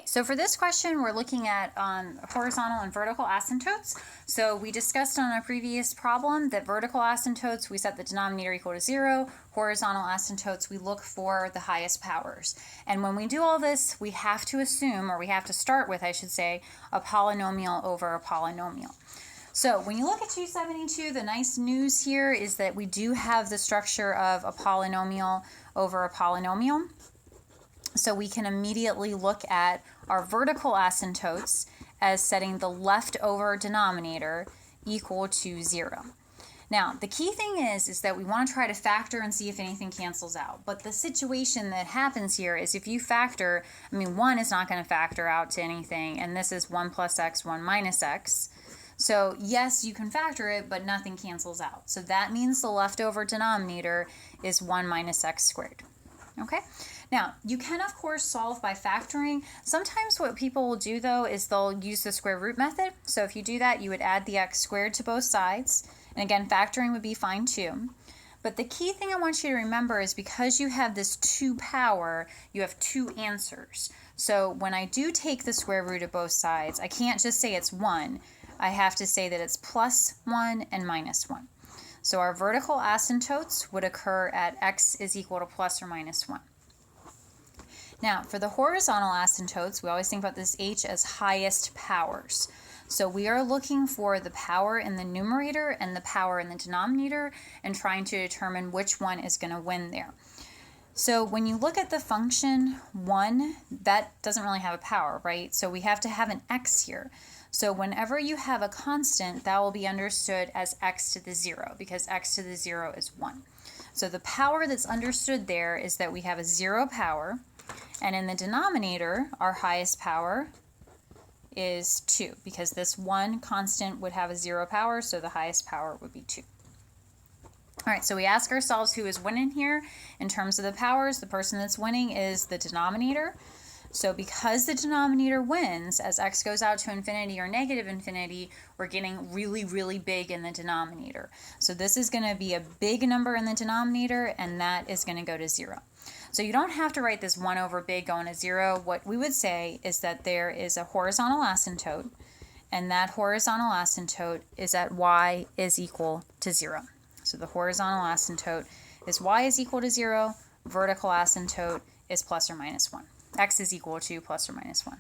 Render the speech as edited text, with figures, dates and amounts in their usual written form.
So for this question, we're looking at horizontal and vertical asymptotes. So we discussed on a previous problem that vertical asymptotes, we set the denominator equal to 0. Horizontal asymptotes, we look for the highest powers. And when we do all this, we have to assume, or we have to start with, I should say, a polynomial over a polynomial. So when you look at 272, the nice news here is that we do have the structure of a polynomial over a polynomial. So we can immediately look at our vertical asymptotes as setting the leftover denominator equal to 0. Now, the key thing is that we want to try to factor and see if anything cancels out. But the situation that happens here is if you factor, 1 is not going to factor out to anything, and this is 1 plus x, 1 minus x. So yes, you can factor it, but nothing cancels out. So that means the leftover denominator is 1 minus x squared. Okay? Now, you can, of course, solve by factoring. Sometimes what people will do, though, is they'll use the square root method. So if you do that, you would add the x squared to both sides. And again, factoring would be fine, too. But the key thing I want you to remember is because you have this 2 power, you have 2 answers. So when I do take the square root of both sides, I can't just say it's 1. I have to say that it's plus 1 and minus 1. So our vertical asymptotes would occur at x is equal to plus or minus 1. Now, for the horizontal asymptotes, we always think about this h as highest powers. So we are looking for the power in the numerator and the power in the denominator and trying to determine which one is going to win there. So when you look at the function 1, that doesn't really have a power, right? So we have to have an x here. So whenever you have a constant, that will be understood as x to the 0 because x to the 0 is 1. So the power that's understood there is that we have a 0 power. And in the denominator, our highest power is 2 because this 1 constant would have a 0 power, so the highest power would be 2. All right, so we ask ourselves who is winning here. In terms of the powers, the person that's winning is the denominator. So because the denominator wins, as x goes out to infinity or negative infinity, we're getting really, really big in the denominator. So this is going to be a big number in the denominator, and that is going to go to 0. So you don't have to write this 1 over big going to 0. What we would say is that there is a horizontal asymptote, and that horizontal asymptote is at y is equal to 0. So the horizontal asymptote is y is equal to 0. Vertical asymptote is plus or minus 1. X is equal to plus or minus 1.